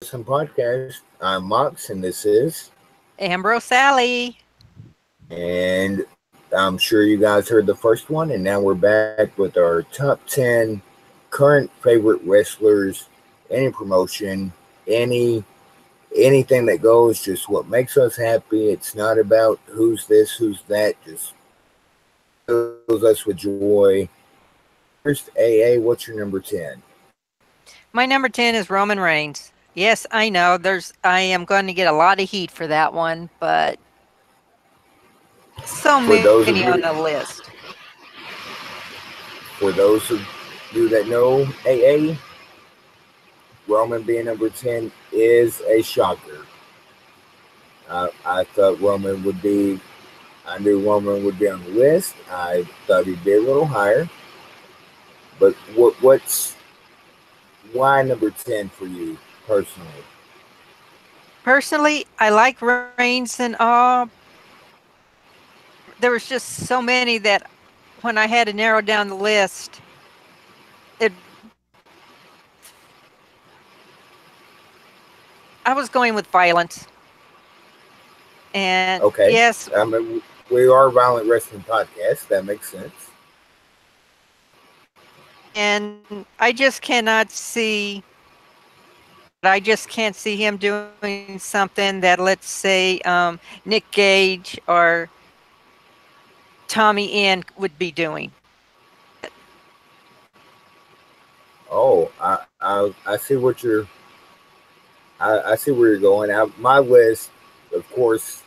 Wrestling Podcast. I'm Mox, and this is. Ambrose Sally. And I'm sure you guys heard the first one, and now we're back with our top 10 current favorite wrestlers, any promotion, any anything that goes, just what makes us happy. It's not about who's this, who's that, just fills us with joy. First, AA, what's your number 10? My number 10 is Roman Reigns. Yes, I know I am going to get a lot of heat for that one, but so For many those on of the you, list. for those of you that know AA, Roman being number 10 is a shocker. I thought Roman would be, I knew Roman would be on the list. I thought he'd be a little higher. But why number 10 for you personally? Personally, I like Reigns and all. There was just so many that when I had to narrow down the list, it I was going with violence. And Okay. yes, I mean, we are a violent wrestling podcast. That makes sense. and I just cannot see I just can't see him doing something that, let's say, Nick Gage or Tommy End would be doing. Oh, I see what I see where you're going. My list, of course,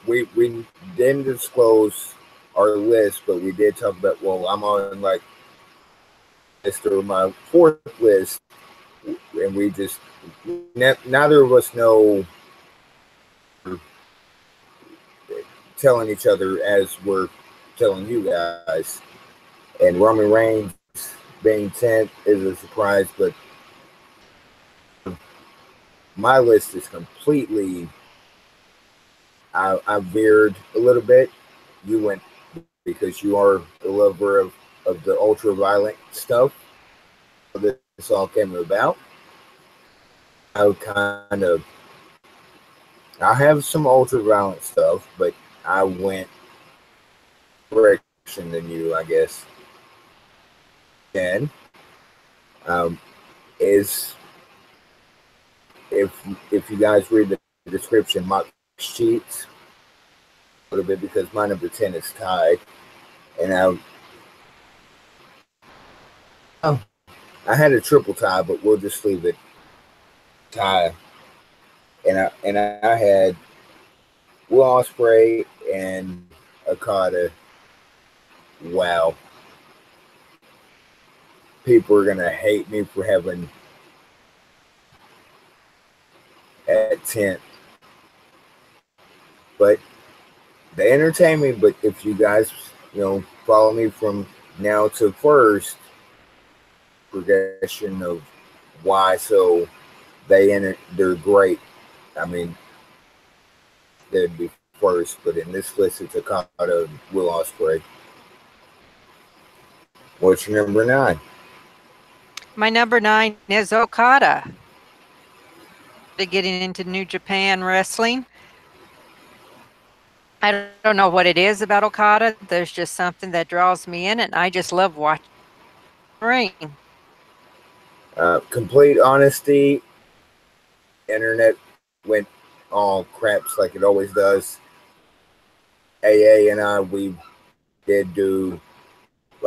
we didn't disclose our list, but we did talk about. Well, I'm on like list or my fourth list, and we just neither of us know telling each other as we're telling you guys. And Roman Reigns being 10th is a surprise, but my list is completely. I veered a little bit. You went because you are a lover of the ultra violent stuff. This all came about. I kind of I have some ultra violent stuff, but I went direction than you, I guess. And is if you guys read the description, Mox cheats a little bit because my number 10 is tied, and I had a triple tie, but we'll just leave it tie. And I had Will Ospreay and Okada. Wow, people are gonna hate me for having at 10th, but they entertain me. But if you guys, follow me from now to first progression of why, so they're great. I mean, they'd be first, but in this list, it's Okada, Will Ospreay. What's your number 9? My number 9 is Okada. Getting into New Japan wrestling. I don't know what it is about Okada. There's just something that draws me in, and I just love watching ring. Complete honesty, internet went all craps like it always does. AA and we did do.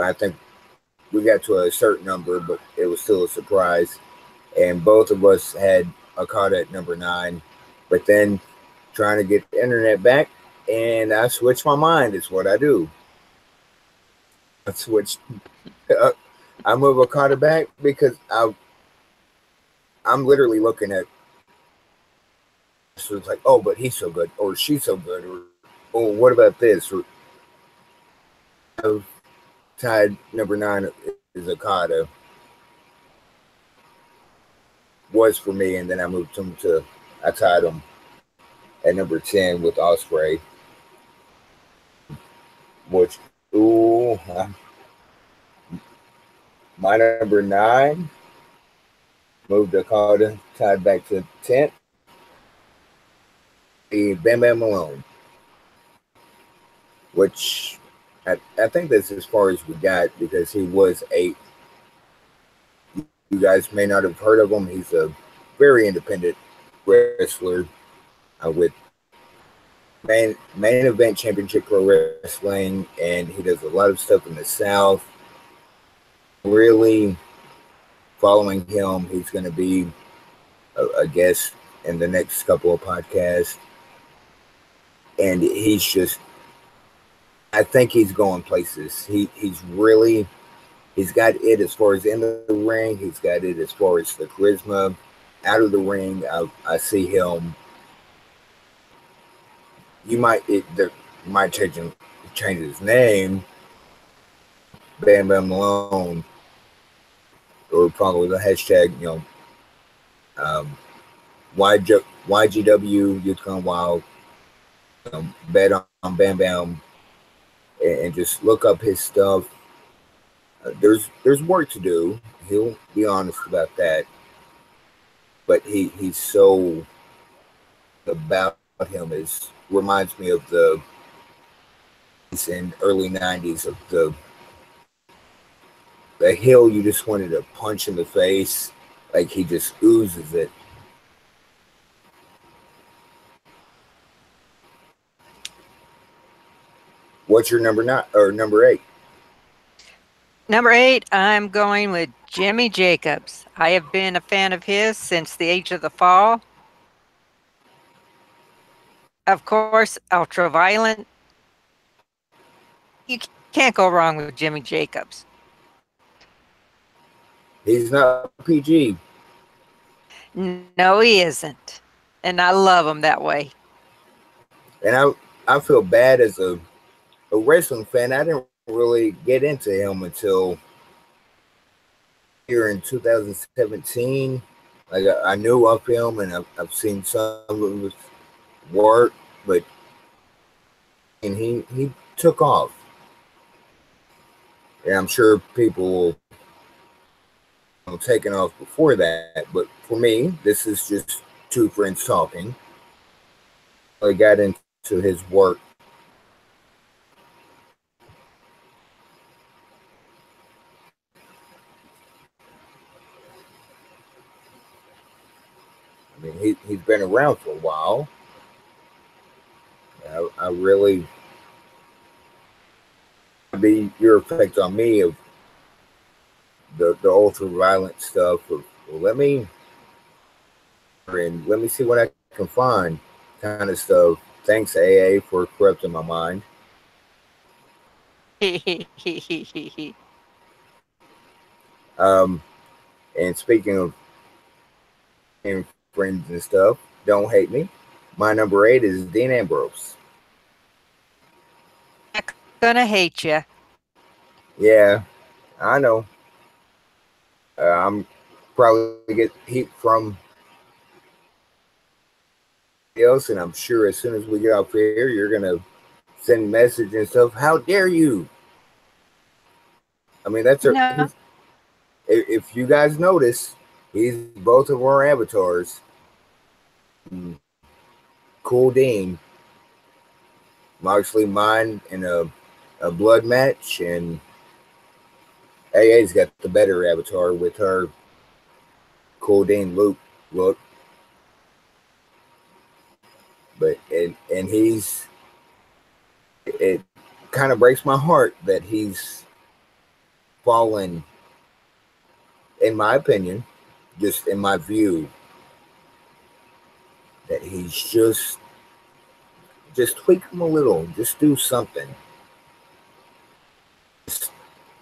I think we got to a certain number, but it was still a surprise. And both of us had Okada at number 9. But then trying to get the internet back, and I switched my mind. Is what I do. I switched. I move Okada back because I'm literally looking at. So it's like, oh, but he's so good, or she's so good, or oh, what about this? Or I've tied number 9 is Okada. Was for me, and then I moved him to. I tied him at number 10 with Osprey, which my number 9 moved Okada, tied back to 10th. The Bam Bam Malone, which I think that's as far as we got because he was 8th. You guys may not have heard of him. He's a very independent wrestler with main event championship pro wrestling, and he does a lot of stuff in the South. Really following him, he's going to be a guest in the next couple of podcasts, and he's just, I think he's going places. He's got it as far as in the ring. He's got it as far as the charisma out of the ring. I see him. You might change his name, Bam Bam Malone, or probably the hashtag, YGW Youth Gone Wild. Bet on Bam Bam, and just look up his stuff. There's work to do. He'll be honest about that, but he's so about him reminds me of the in early 90s of the heel you just wanted to punch in the face, like he just oozes it. What's your number 9 or number 8? Number 8, I'm going with Jimmy Jacobs. I have been a fan of his since the Age of the Fall. Of course, Ultraviolent. You can't go wrong with Jimmy Jacobs. He's not PG. No, he isn't. And I love him that way. And I feel bad as a wrestling fan. I didn't really get into him until here in 2017. Like I knew of him and I've seen some of his work, but and he took off. And I'm sure people will taken off before that, but for me, this is just two friends talking. I got into his work. I mean, he's been around for a while. I really be your effect on me of the ultra violent stuff. Of, well, let me see what I can find, kind of stuff. Thanks AA for corrupting my mind. And speaking of friends and stuff, don't hate me. My number 8 is Dean Ambrose. I'm gonna hate you. Yeah, I know. I'm probably get heat from else, and I'm sure as soon as we get off here, you're gonna send message and stuff. How dare you? I mean, that's no. If you guys notice, he's both of our avatars. Cool Dean, Moxley mine in a blood match, and AA's got the better avatar with her Cool Dean look. But and he's, it kind of breaks my heart that he's fallen, in my opinion, just in my view, that he's just tweak him a little, just do something.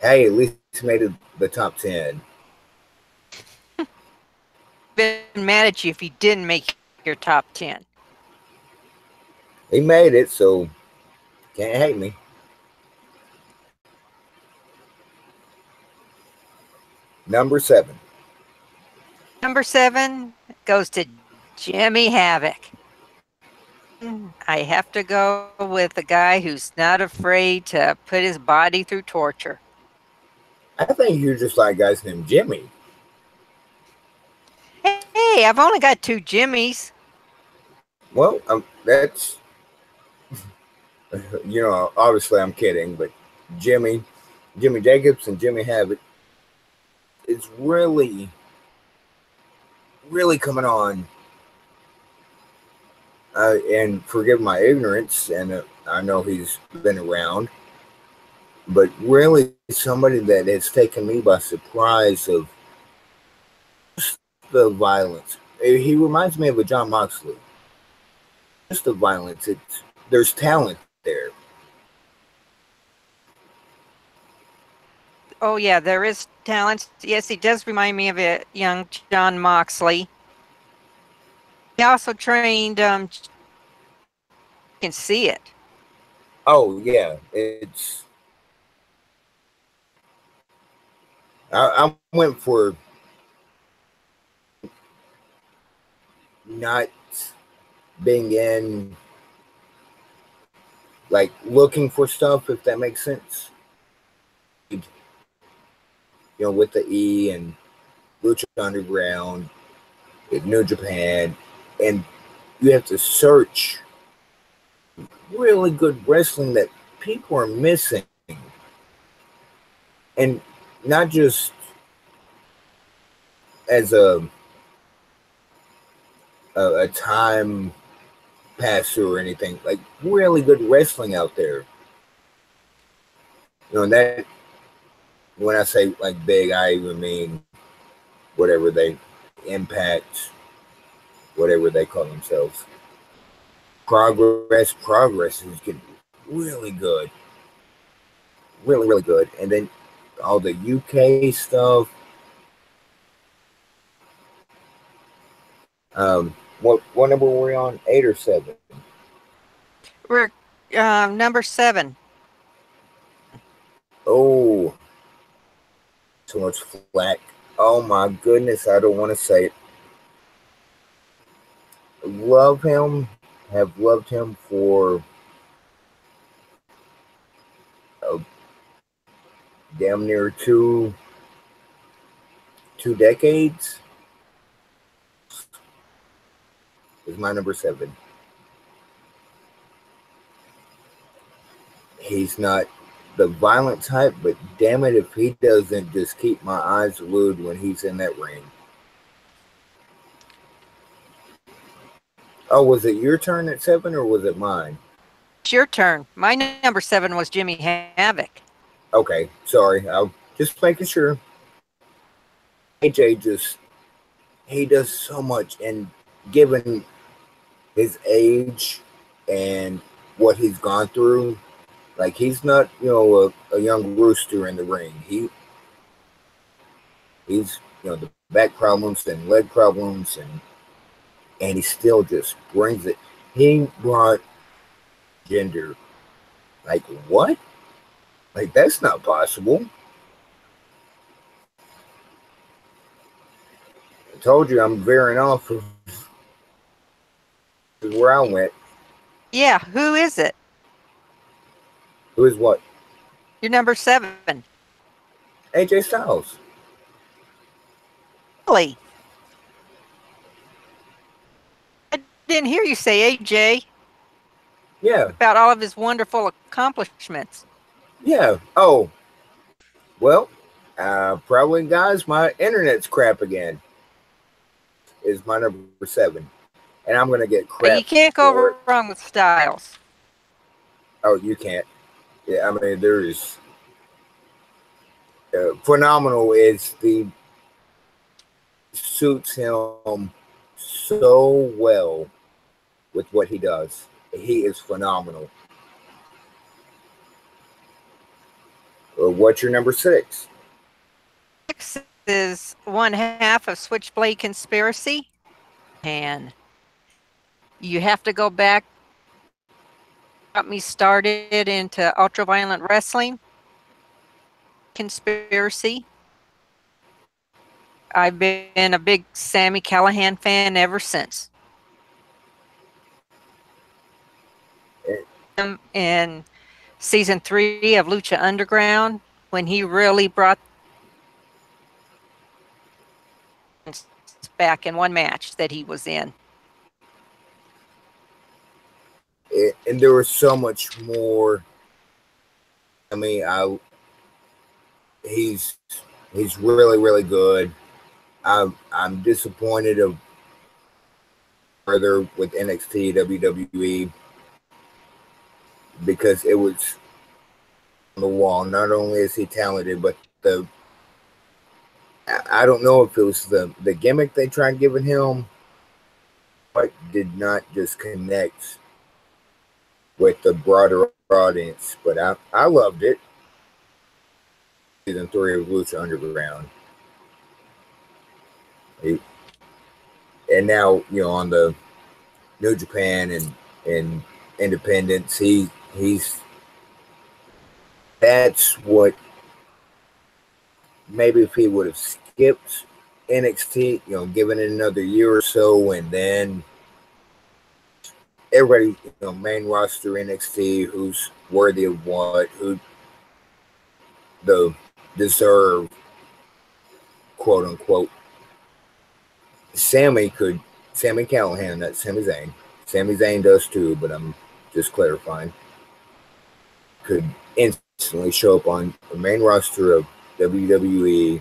Hey, at least made it the top 10. Been mad at you if he didn't make your top 10. He made it, so can't hate me. Number 7. Number 7 goes to Jimmy Havoc. I have to go with a guy who's not afraid to put his body through torture. I think you just like guys named Jimmy. Hey, I've only got 2 Jimmys. Well, that's, obviously I'm kidding, but Jimmy Jacobs and Jimmy Havoc is really, really coming on. And forgive my ignorance, and I know he's been around, but really somebody that has taken me by surprise of the violence. He reminds me of a John Moxley. Just the violence. There's talent there. Oh yeah, there is talent. Yes, he does remind me of a young John Moxley. He also trained. You can see it. Oh yeah, I went for not being in, like, looking for stuff, if that makes sense. With the E and Lucha Underground, in New Japan, and you have to search really good wrestling that people are missing, and not just as a time passer or anything. Like, really good wrestling out there. And that, when I say like big, I even mean whatever they Impact, whatever they call themselves. Progress is getting really good, really, really good. And then all the UK stuff. What number were we on? 8 or 7? We're number 7. Oh, too much flack. Oh my goodness, I don't want to say it. Love him, have loved him for damn near two decades. Is my number 7. He's not the violent type, but damn it if he doesn't just keep my eyes glued when he's in that ring. Oh, was it your turn at 7 or was it mine? It's your turn. My number 7 was Jimmy Havoc. Okay, sorry. I'll just making sure. AJ he does so much, and given his age and what he's gone through, like, he's not, a young rooster in the ring. He's the back problems and leg problems, and he still just brings it. He brought gender. Like, what? Like, that's not possible. I told you I'm veering off of where I went. Yeah, who is it? Who is what? Your number 7. AJ Styles. Really? I didn't hear you say AJ. Yeah. About all of his wonderful accomplishments. Yeah. Oh. Well, probably, guys, my internet's crap again. Is my number 7. And I'm going to get crap. You can't go wrong with Styles. Oh, you can't. Yeah, I mean, there is phenomenal. Suits him so well with what he does. He is phenomenal. What's your number 6? 6 is one half of Switchblade Conspiracy, and you have to go back. Got me started into ultraviolent wrestling. Conspiracy. I've been a big Sami Callihan fan ever since. In season 3 of Lucha Underground, when he really brought back in one match that he was in. And there was so much more. I mean, he's really, really good. I'm disappointed of further with NXT WWE because it was on the wall. Not only is he talented, but I don't know if it was the gimmick they tried giving him, but did not just connect with the broader audience. But I loved it. Season 3 of Lucha Underground. And now, on the New Japan and Independence, he's that's what maybe if he would have skipped NXT, given it another year or so, and then everybody, main roster NXT, who's worthy of what, who deserve, quote unquote. Sammy Callahan, not Sami Zayn. Sami Zayn does too, but I'm just clarifying. Could instantly show up on the main roster of WWE.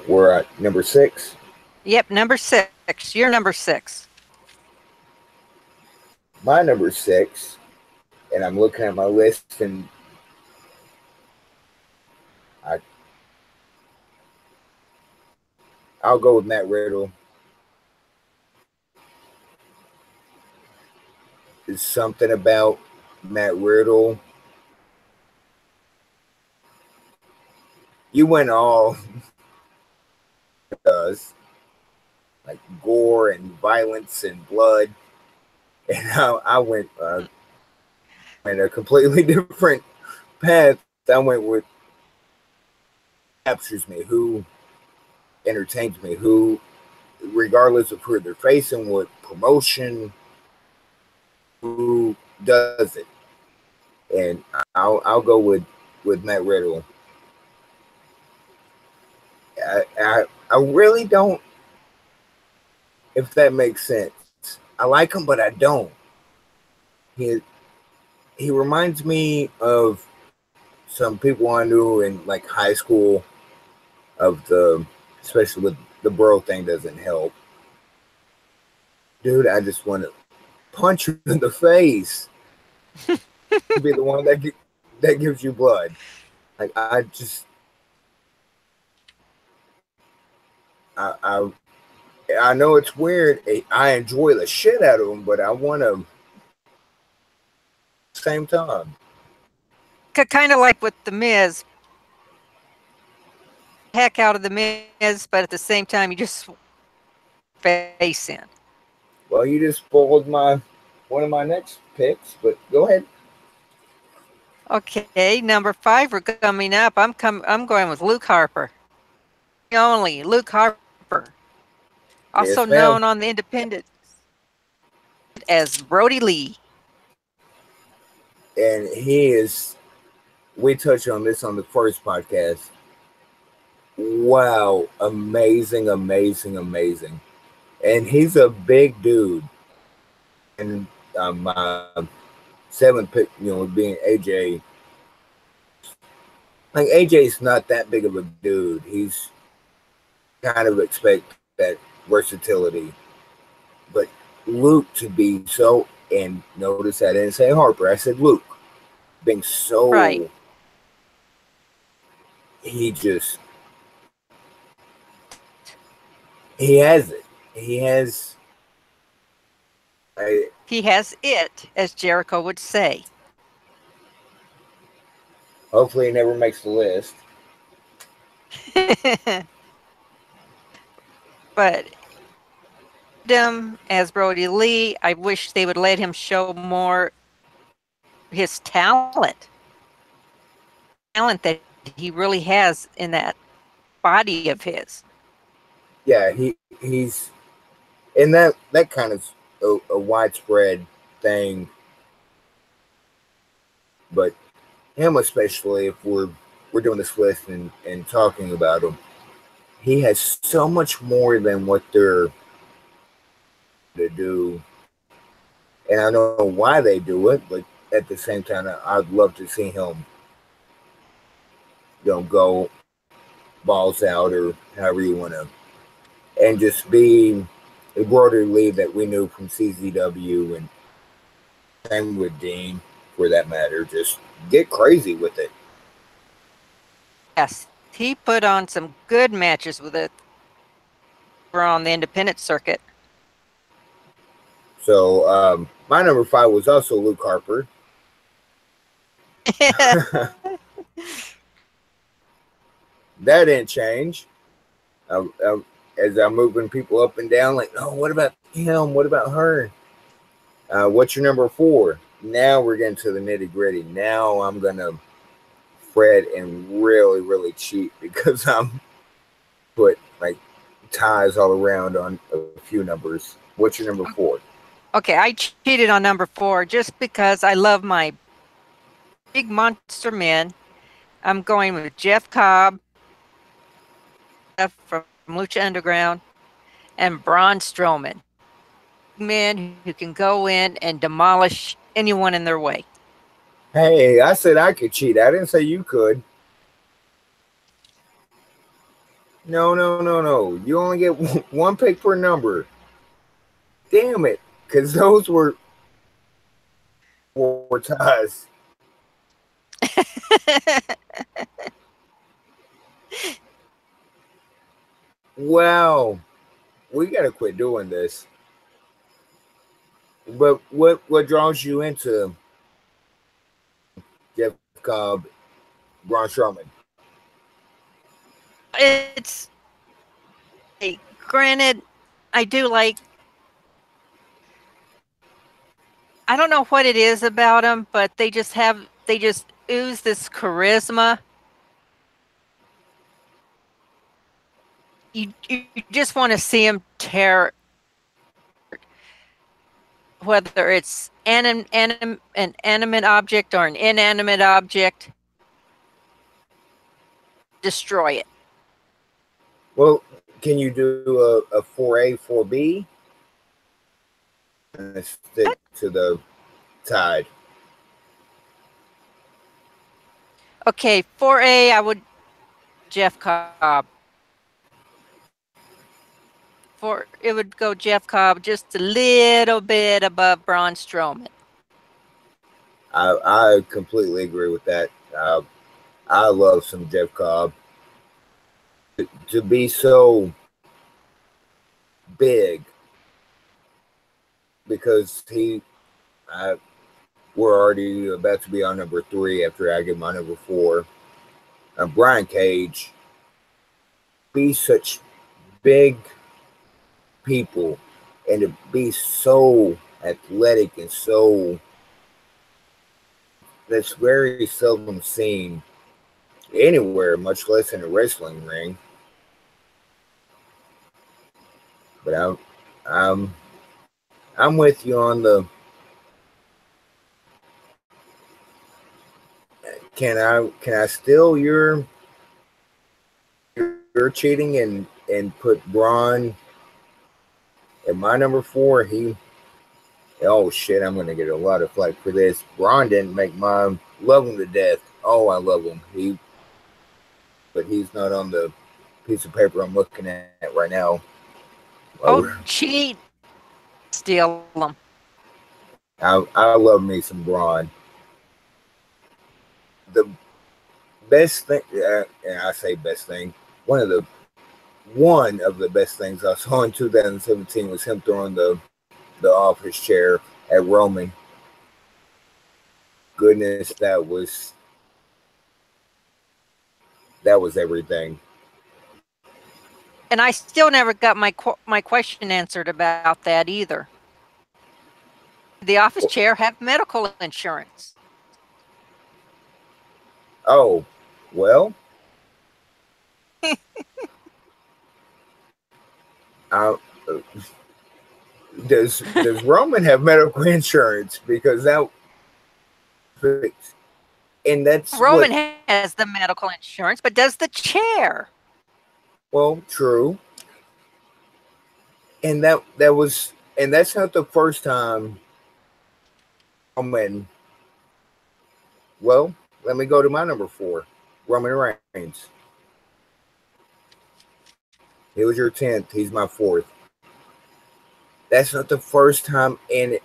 We're at number 6. Yep, number 6. You're number 6. My number 6, and I'm looking at my list, and I'll go with Matt Riddle. There's something about Matt Riddle. You went all does like gore and violence and blood, and I went in a completely different path. I went with captures me, who entertains me, who, regardless of who they're facing, what promotion, who does it, and I'll go with Matt Riddle. I really don't, if that makes sense. I like him, but I don't. He reminds me of some people I knew in like high school, especially with the bro thing doesn't help. Dude, I just want to punch you in the face. Be the one that gives you blood. Like I know it's weird. I enjoy the shit out of him, but I want to same time. Kind of like with The Miz. Heck out of The Miz, but at the same time, you just face in. Well, you just spoiled one of my next picks, but go ahead. Okay, number 5, we're coming up. I'm going with Luke Harper. Only Luke Harper, also Yes, known on the Independent as Brody Lee. And we touched on this on the first podcast. Wow, amazing. And he's a big dude. And my 7th pick, being AJ. Like, AJ's not that big of a dude. He's kind of expect that versatility. But Luke to be so, and notice I didn't say Harper, I said Luke. Being so, right. He has it. He has it, as Jericho would say. Hopefully he never makes the list. But him as Brody Lee, I wish they would let him show more his talent that he really has in that body of his. Yeah, he's in that kind of a widespread thing but him especially, if we're doing this list and talking about him, he has so much more than what they're to do, and I don't know why they do it, but at the same time, I'd love to see him, go balls out or however you want to, and just be a broader lead that we knew from CZW, and same with Dean for that matter. Just get crazy with it. Yes, he put on some good matches with it. We're on the independent circuit. So my number 5 was also Luke Harper. That didn't change. As I'm moving people up and down, like, oh, what about him? What about her? What's your number 4? Now we're getting to the nitty gritty. Now I'm gonna fret and really, really cheat because I'm put like ties all around on a few numbers. What's your number 4? Okay, I cheated on number 4 just because I love my big monster men. I'm going with Jeff Cobb from Lucha Underground and Braun Strowman. Men who can go in and demolish anyone in their way. Hey, I said I could cheat. I didn't say you could. No. You only get one pick per number. Damn it. Because those were 4 ties. Wow. We got to quit doing this. But what draws you into Jeff Cobb, Braun Strowman? It's granted, I do like. I don't know what it is about them, but they just ooze this charisma. You just want to see them tear, whether it's an animate object or an inanimate object, destroy it. Well, can you do a 4A, 4B? And stick to the tide. Okay, 4A, I would Jeff Cobb. It would go Jeff Cobb just a little bit above Braun Strowman. I completely agree with that. I love some Jeff Cobb. To be so big, because we're already about to be on number 3 after I get my number 4. Brian Cage, be such big people and to be so athletic and so, that's very seldom seen anywhere, much less in a wrestling ring. But I'm with you on the. Can I steal your cheating and put Braun at my number 4? Oh shit, I'm gonna get a lot of flack for this. Braun didn't make mine. Love him to death. Oh, I love him. But he's not on the piece of paper I'm looking at right now. Cheat. Steal them. I love me some Braun. The best thing, and I say best thing, one of the best things I saw in 2017 was him throwing the office chair at Roman. Goodness, that was everything. And I still never got my question answered about that either. The office chair have medical insurance? Oh, well. Does Roman have medical insurance? Because that fixed. And that's Roman what. has the medical insurance, but does the chair? Well, true. And that's not the first time Roman. Well, let me go to my number 4, Roman Reigns. He was your 10th. He's my 4th. That's not the first time, and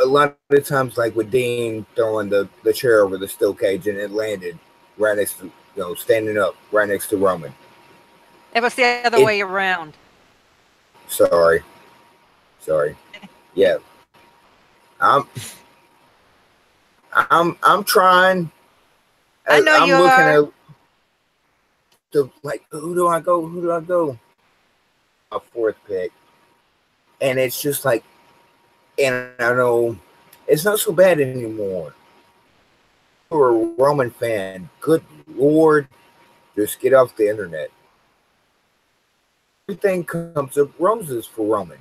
a lot of times, like with Dean throwing the chair over the steel cage, and it landed right next to, standing up right next to Roman. It was the other way around. Sorry. Yeah, I'm trying. I know I'm you looking are. at like, who do I go? My 4th pick, and it's just like, and I know it's not so bad anymore. If you're a Roman fan, good Lord, just get off the internet. Everything comes up roses for Roman.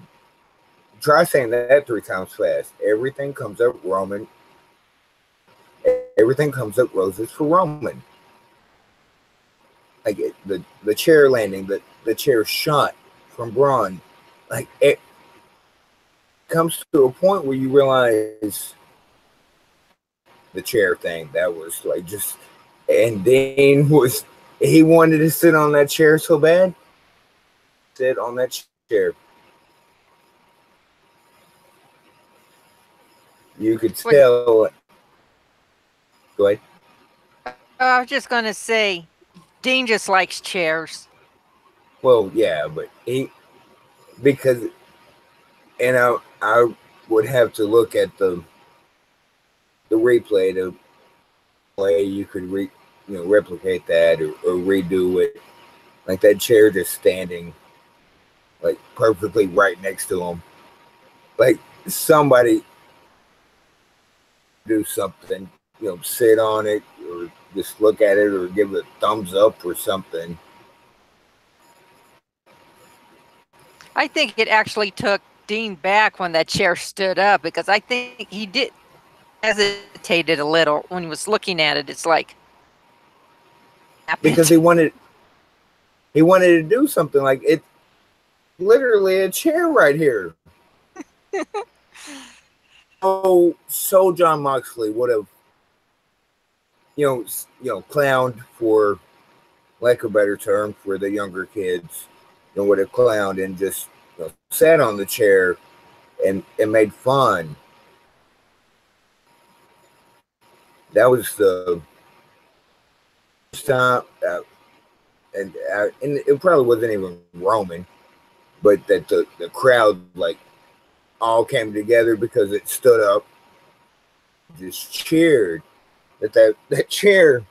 Try saying that 3 times fast. Everything comes up Roman. Everything comes up roses for Roman. Like the chair landing, the chair shot from Braun. Like, it comes to a point where you realize the chair thing, that was like just, and Dean he wanted to sit on that chair so bad. Sit on that chair. You could tell. Go ahead. I was just going to say, Dean just likes chairs. Well, yeah, but because, and I would have to look at the replay to play. You could replicate that or redo it. Like that chair just standing like perfectly right next to him. Like somebody do something, sit on it or just look at it or give it a thumbs up or something. I think it actually took Dean back when that chair stood up, because I think he did hesitated a little when he was looking at it. It's like, because he wanted to do something. Like, it literally a chair right here. So Jon Moxley would have clowned, for lack of a better term, for the younger kids, would have clowned and just sat on the chair and made fun. That was the first time, and it probably wasn't even Roman, but that the crowd like all came together because it stood up, just cheered. That chair,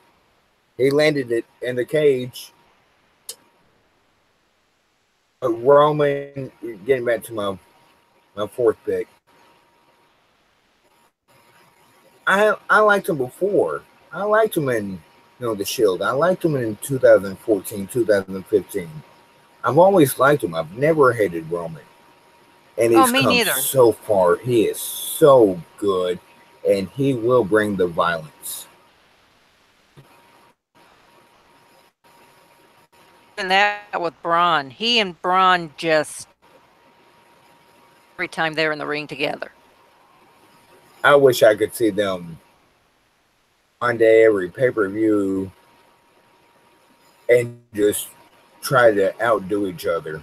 he landed it in the cage. Roman, getting back to my 4th pick. I liked him before. I liked him in the Shield. I liked him in 2014, 2015. I've always liked him. I've never hated Roman. And he's come neither. so far. He is so good, and he will bring the violence. And that with Braun. He and Braun just, every time they're in the ring together. I wish I could see them one day, every pay-per-view, and just try to outdo each other.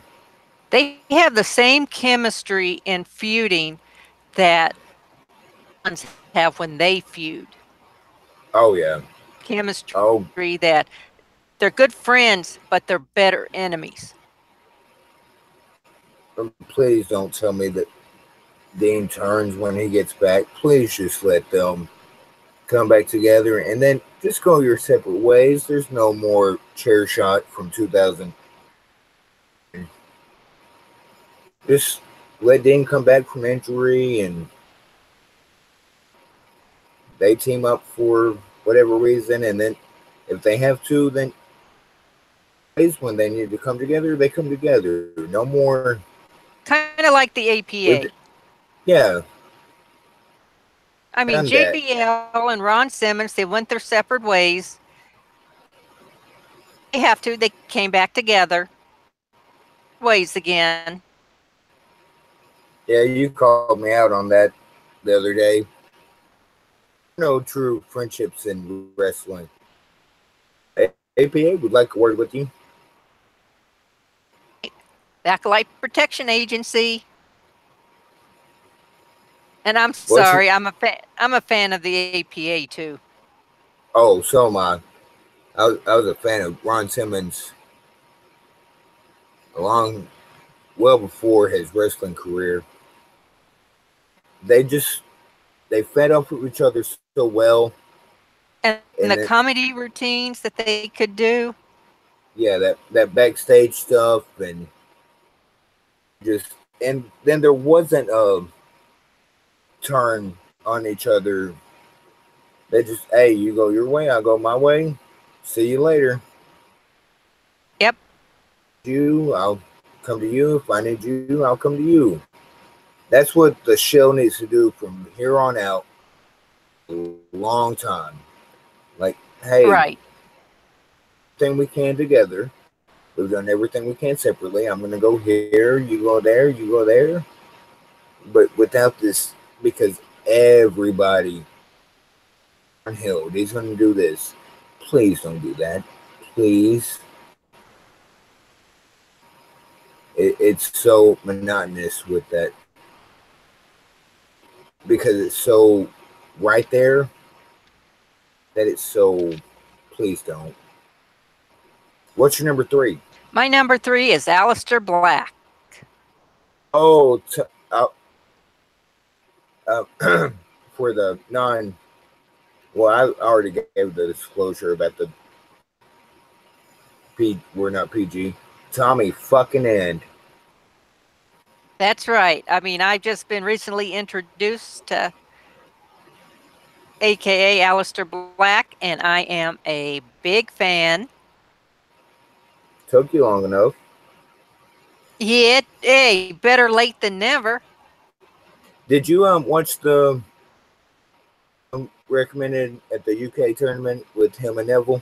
They have the same chemistry in feuding that ones have when they feud. Oh, yeah. Chemistry that they're good friends, but they're better enemies. Please don't tell me that Dean turns when he gets back. Please just let them come back together and then just go your separate ways. There's no more chair shot from 2000. Just let Dean come back from injury and they team up for whatever reason. And then if they have to, then when they need to come together, they come together. No more. Kind of like the APA. Yeah. I mean, done that. JBL and Ron Simmons, they went their separate ways. They have to. They came back together. Ways again. Yeah, you called me out on that the other day. No true friendships in wrestling. APA would like a word with you. Backlight Protection Agency. And I'm sorry, I'm a fan of the APA too. Oh, so am I. I was a fan of Ron Simmons well before his wrestling career. They fed off of each other so well. And the comedy routines that they could do. Yeah, that backstage stuff and then there wasn't a turn on each other. They just, hey, you go your way, I go my way. See you later. Yep. I'll come to you. If I need you, I'll come to you. That's what the show needs to do from here on out. A long time. Like, hey, right. Everything we can together. We've done everything we can separately. I'm going to go here, you go there, you go there. But without this, because everybody on Hill, he's going to do this. Please don't do that. Please. It's so monotonous with that. Because it's so right there that it's so, please don't. What's your number 3? My number 3 is Aleister Black. Oh, for the well, I already gave the disclosure about the we're not PG. Tommy fucking End. That's right. I mean, I've just been recently introduced to AKA Aleister Black, and I am a big fan. Took you long enough. Yeah, hey, better late than never. Did you watch the recommended at the UK tournament with him and Neville?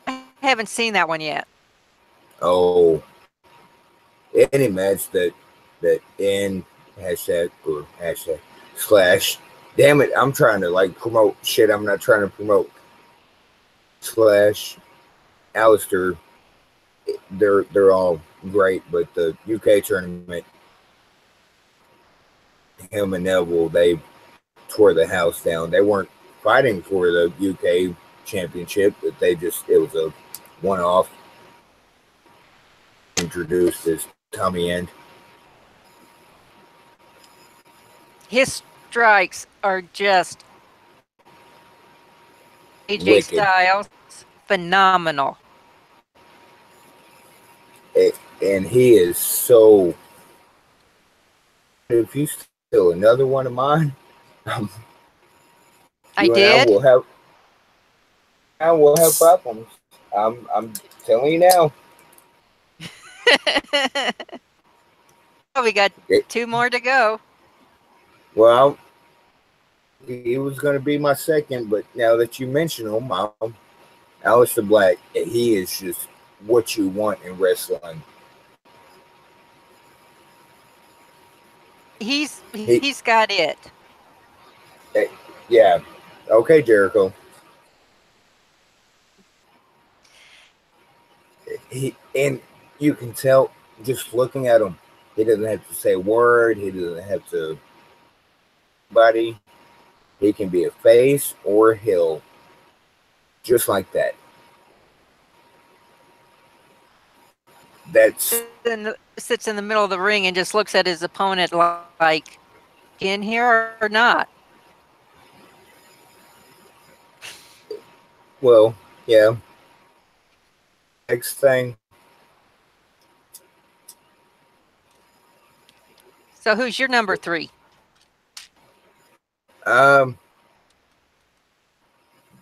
I haven't seen that one yet. Oh, any match that in hashtag / damn it, I'm trying to like promote shit I'm not trying to promote / Aleister, they're all great, but the UK tournament, him and Neville, they tore the house down. They weren't fighting for the UK championship, but it was a one-off. Introduced as Tommy End. His strikes are just AJ Wicked. Styles phenomenal. And he is so. If you steal another one of mine, I did. I will have problems. I'm telling you now. We got 2 more to go. Well, he was going to be my second, but now that you mention him, Aleister Black, he is just what you want in wrestling. He's got it. Yeah. Okay, Jericho. And you can tell just looking at him, he doesn't have to say a word. He doesn't have to buddy. He can be a face or a heel. Just like that. That's sits in the middle of the ring and just looks at his opponent like, in here or not? Well, yeah. Next thing. So who's your number 3? Damn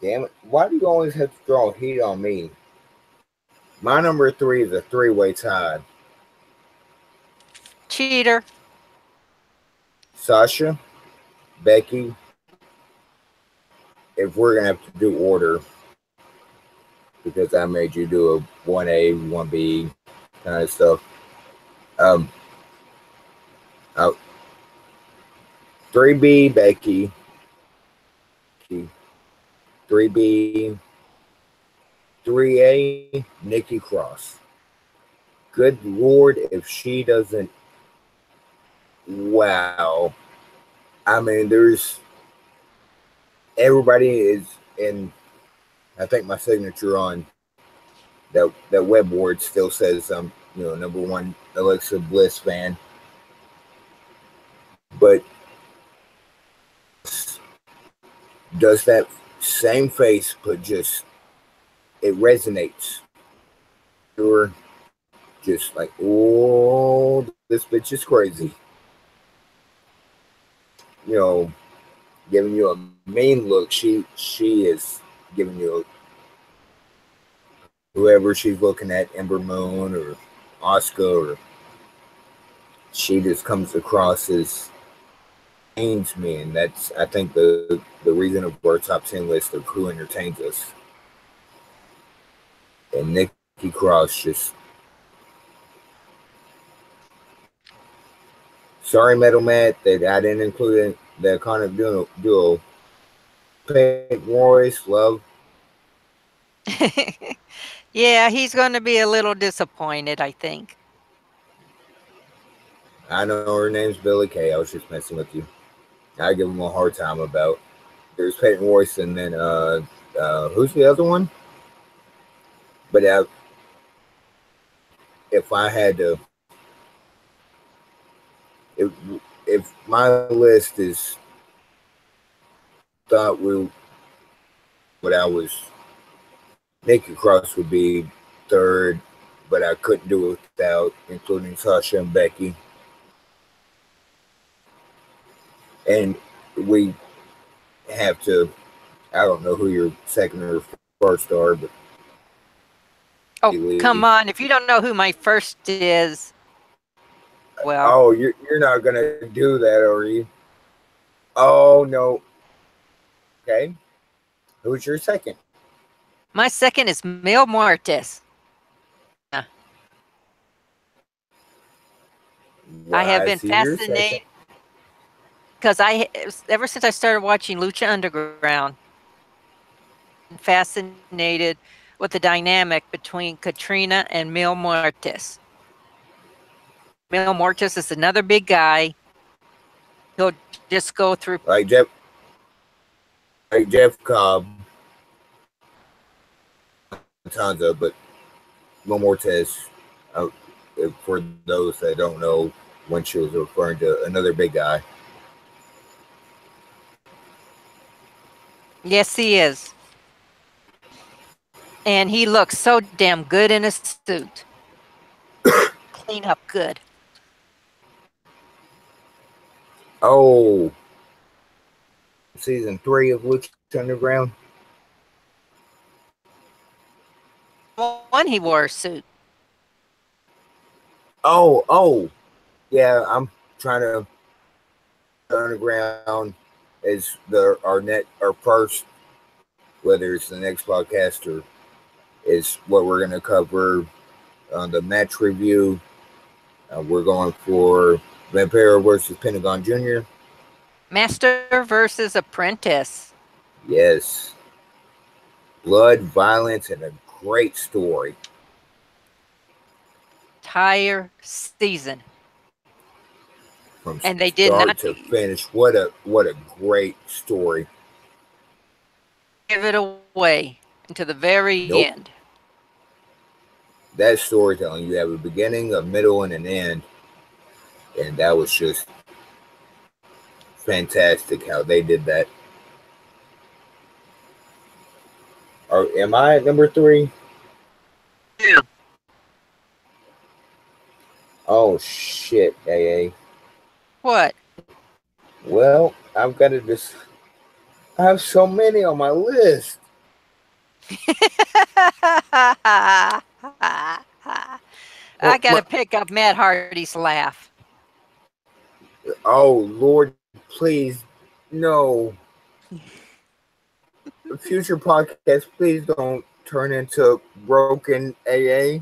it. Why do you always have to throw heat on me? My number 3 is a 3-way tie. Cheater. Sasha Becky, if we're gonna have to do order, because I made you do a 1A, 1B kind of stuff. Um, 3B Becky, 3B, 3A Nikki Cross. Good Lord, if she doesn't, wow. I mean, there's everybody is in. I think my signature on that web board still says I'm number one Alexa Bliss fan, but does that same face, but just it resonates. You're just like, oh, this bitch is crazy. Giving you a mean look. She is giving you whoever she's looking at, Ember Moon or Asuka, or she just comes across as entertains me, and that's I think the reason of our top 10 list of who entertains us. And Nikki Cross just sorry, Metal Matt, that I didn't include the iconic duo. Peyton Royce, love. Yeah, he's going to be a little disappointed, I think. I know her name's Billy Kay. I was just messing with you. I give him a hard time about. There's Peyton Royce, and then who's the other one? But if I had to, if my list is thought what I was, Nikki Cross would be third, but I couldn't do it without including Sasha and Becky. And we have to, I don't know who your second or first are, but oh, come on. If you don't know who my first is, well. Oh, you're not going to do that, are you? Oh, no. Okay. Who's your second? My second is Mil Muertes. Yeah. I have been fascinated because ever since I started watching Lucha Underground, fascinated with the dynamic between Katrina and Mil Muertes. Mil Muertes is another big guy. He'll just go through like Jeff Cobb, Tonza, but Mil Muertes, for those that don't know, when she was referring to another big guy. Yes, he is. And he looks so damn good in a suit. Clean up good. Oh, season 3 of Lucha Underground. One, he wore a suit. Oh, yeah. I'm trying to Underground is our first, whether it's the next podcast or is what we're going to cover on the match review. We're going for Vampiro versus Pentagon Jr. Master versus Apprentice. Yes. Blood, violence, and a great story. Entire season. And they did not to finish. What a great story. Give it away until the very end. That storytelling, you have a beginning, a middle, and an end, and that was just fantastic how they did that. Am I at number 3? Yeah. Oh shit, AA. What? Well, I've got to I have so many on my list. I gotta pick up Matt Hardy's laugh. Oh Lord, please no. Future podcasts, please don't turn into broken AA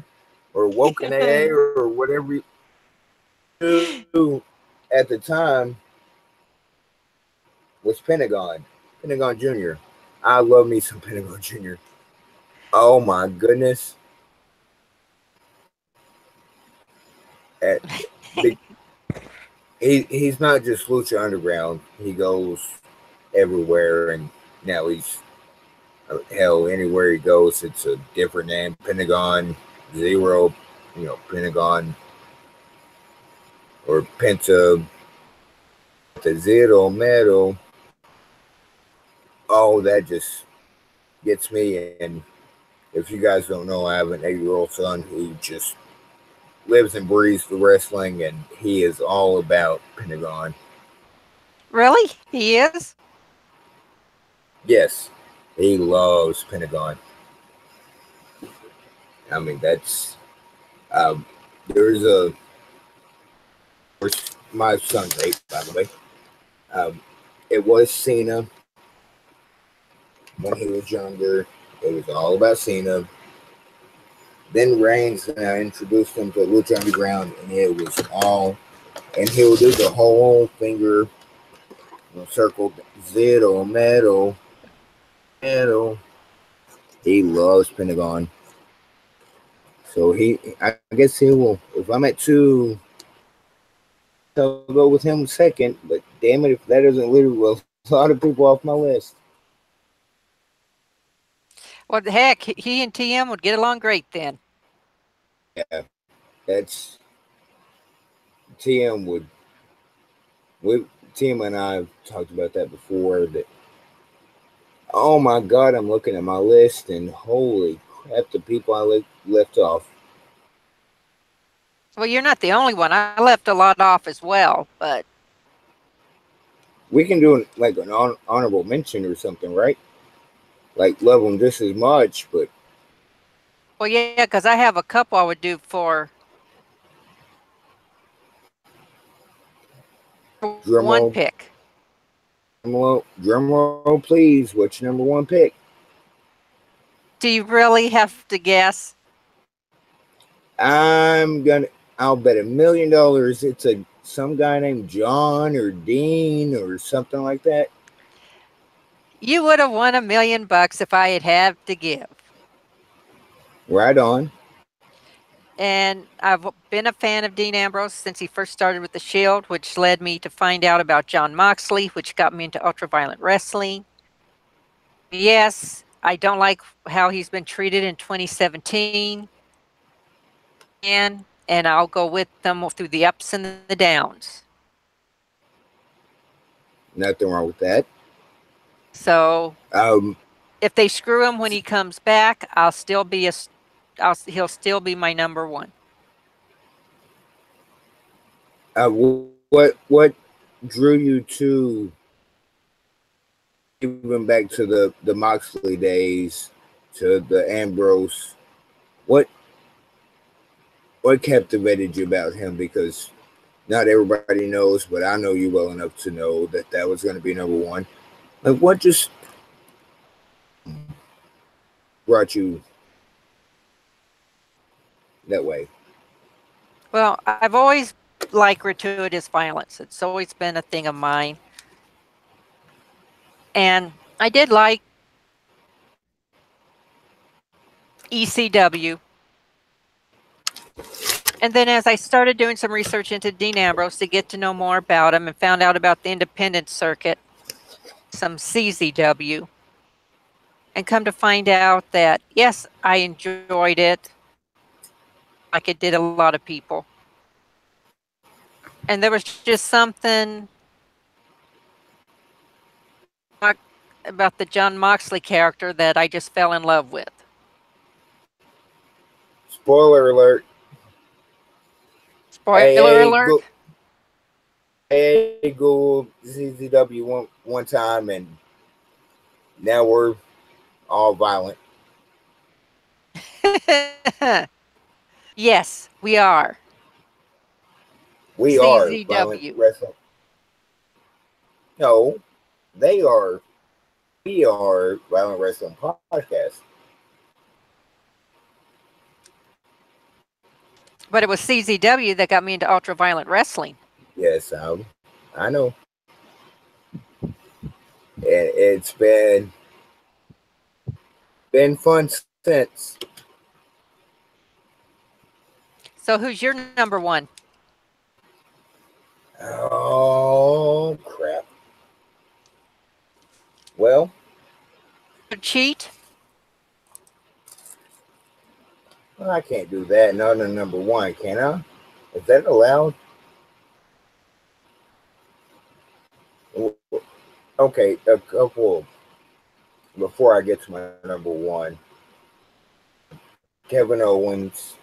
or woken AA or whatever you do at the time was Pentagon. Pentagon Jr. I love me some Pentagon Jr. Oh my goodness. At big, he's not just Lucha Underground. He goes everywhere, and now he's hell anywhere he goes. It's a different name. Pentagon Zero, Pentagon or Penta the Zero Metal. Oh, that just gets me. And if you guys don't know, I have an 8-year-old son who just lives and breathes the wrestling, and he is all about Pentagon. Really? He is? Yes, he loves Pentagon. I mean, that's there's a my son's 8, by the way. It was Cena when he was younger. It was all about Cena. Then Reigns, and I introduced him to Lucha Underground, and it was all, and he'll do the whole finger circle, Zero Metal. He loves Pentagon. So I guess he will. If I'm at 2, I'll go with him second. But damn it, if that doesn't literally a lot of people off my list. Well, the heck, he and TM would get along great then. Yeah, that's TM would. TM and I have talked about that before. That, oh my God, I'm looking at my list, and holy crap, the people I left off. Well, you're not the only one. I left a lot off as well, but we can do like an honorable mention or something, right? Like love them just as much, but well, yeah, because I have a couple I would do for one pick. Drum roll, please. What's your number 1 pick? Do you really have to guess? I'll bet $1 million it's some guy named John or Dean or something like that. You would have won $1 million if I had to give. Right on. And I've been a fan of Dean Ambrose since he first started with the Shield, which led me to find out about Jon Moxley, which got me into ultraviolent wrestling. Yes, I don't like how he's been treated in 2017. And I'll go with them through the ups and the downs. Nothing wrong with that. So if they screw him when he comes back, he'll still be my number 1. What drew you to even back to the Moxley days, to the Ambrose? What captivated you about him? Because not everybody knows, but I know you well enough to know that was going to be number 1. Like, what just brought you that way? Well, I've always liked gratuitous violence. It's always been a thing of mine. And I did like ECW. And then as I started doing some research into Dean Ambrose to get to know more about him and found out about the independent circuit, some CZW, and come to find out that, yes, I enjoyed it like it did a lot of people. And there was just something about the Jon Moxley character that I just fell in love with. Spoiler alert. Spoiler alert. Go CZW one time, and now we're all violent. Yes, we are. We are violent wrestling. No, we are Violent Wrestling Podcast. But it was CZW that got me into ultra violent wrestling. Yes, I know. And it's been fun since. So who's your number one? Oh crap. Well, Cheat? I can't do that. Not on number one, can I? Is that allowed? Okay, a couple before I get to my number one. Kevin Owens,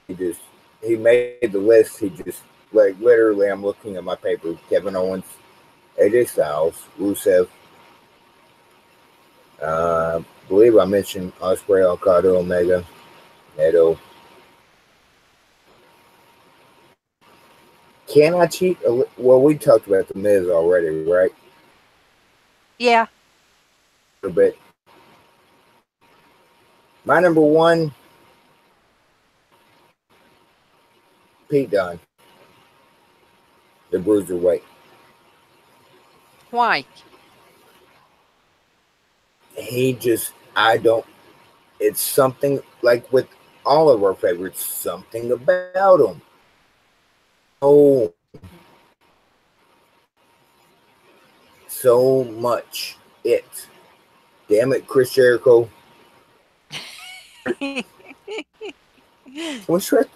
he made the list. He just like literally, I'm looking at my paper. Kevin Owens, AJ Styles, Rusev. Believe I mentioned Ospreay, Okada, Omega, Naito. Can I cheat? Well, we talked about the Miz already, right? Yeah. A bit. My number one, Pete Dunne, the Bruiserweight. Why? It's something like with all of our favorites, something about him. Oh, so much it. Damn it, Chris Jericho. Can we strike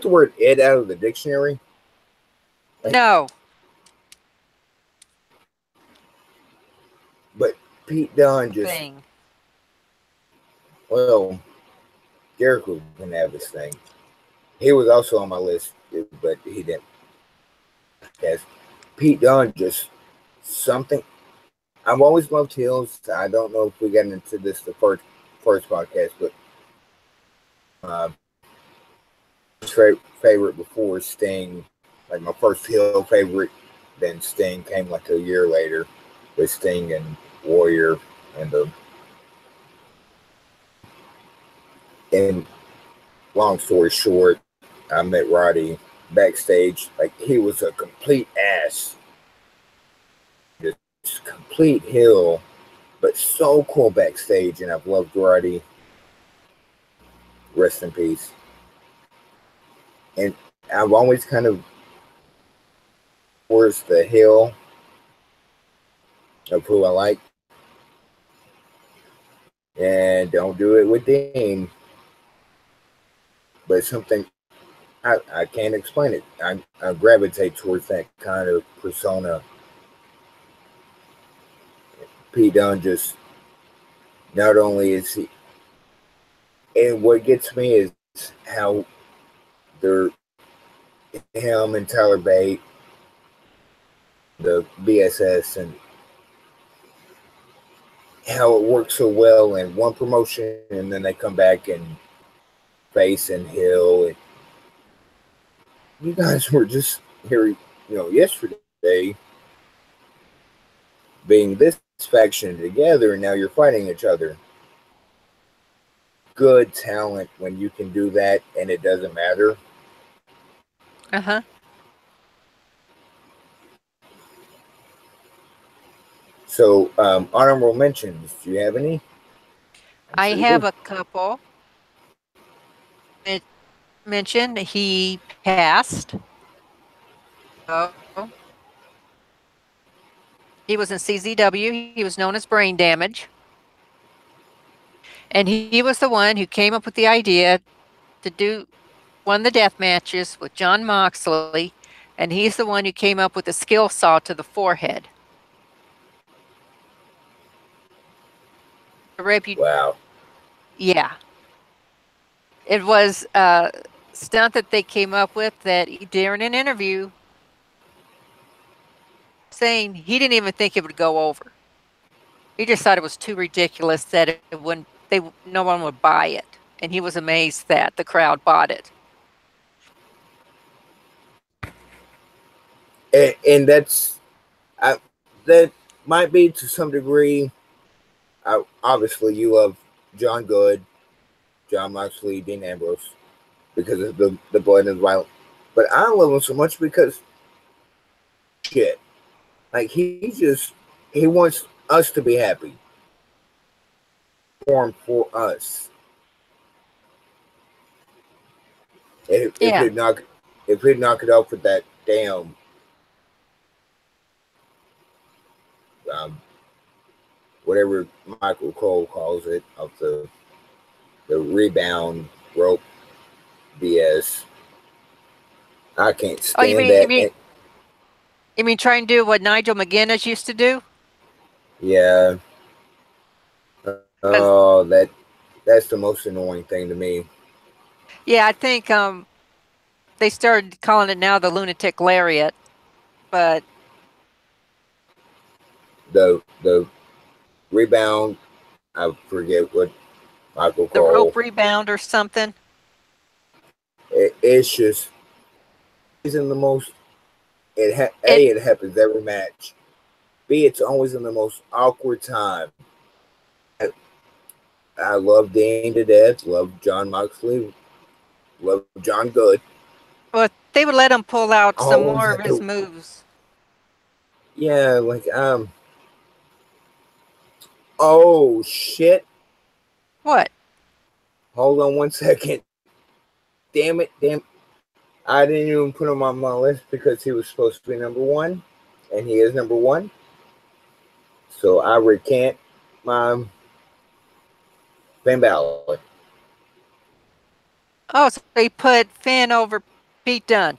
the word "it" out of the dictionary? No. But Pete Dunne just well, Jericho can have his thing. He was also on my list, but he didn't. Yes, Pete Dunne just something. I've always loved heels. I don't know if we got into this the first podcast, but favorite before Sting, like my first heel favorite, then Sting came like a year later with Sting and Warrior and long story short, I met Roddy backstage. Like he was a complete ass, just complete heel, but so cool backstage. And I've loved Roddy. Rest in peace. And I've always kind of towards the heel of who I like. And don't do it with Dean. But something I can't explain it. I gravitate towards that kind of persona. Pete Dunne just not only is he, and what gets me is how they're him and Tyler Bate, the BSS, and how it works so well in one promotion, and then they come back and face and heel. And you guys were just here, yesterday being this faction together, and now you're fighting each other. Good talent when you can do that and it doesn't matter. Uh-huh. So, honorable mentions. Do you have any? I have a couple. It mentioned he passed. Oh. He was in CZW. He was known as Brain Damage. And he was the one who came up with the idea to do one of the death matches with Jon Moxley. And he's the one who came up with the skill saw to the forehead. Wow. Yeah. It was a stunt that they came up with that during an interview saying he didn't even think it would go over. He just thought it was too ridiculous that it wouldn't, no one would buy it. And he was amazed that the crowd bought it. And that's that might be to some degree. Obviously, you love John Good, John Moxley, Dean Ambrose because of the blood and violence. But I don't love him so much because shit. Like he wants us to be happy. For us. If he'd knock it off with that damn whatever Michael Cole calls it of the rebound rope BS. I can't stand that. You mean try and do what Nigel McGuinness used to do? Yeah. Oh, that's the most annoying thing to me. Yeah, I think they started calling it now the lunatic lariat, but the rebound, I forget what Michael Cole. The rope rebound or something. It's just isn't the most. It happens every match. B, it's always in the most awkward time. I love Dean to death. Love John Moxley. Love John Good. Well, they would let him pull out some more of his moves. Yeah, like Oh shit! What? Hold on 1 second. Damn it! I didn't even put him on my list because he was supposed to be number one, and he is number one. So I recant my Finn Balor. Oh, so they put Finn over Pete Dunne.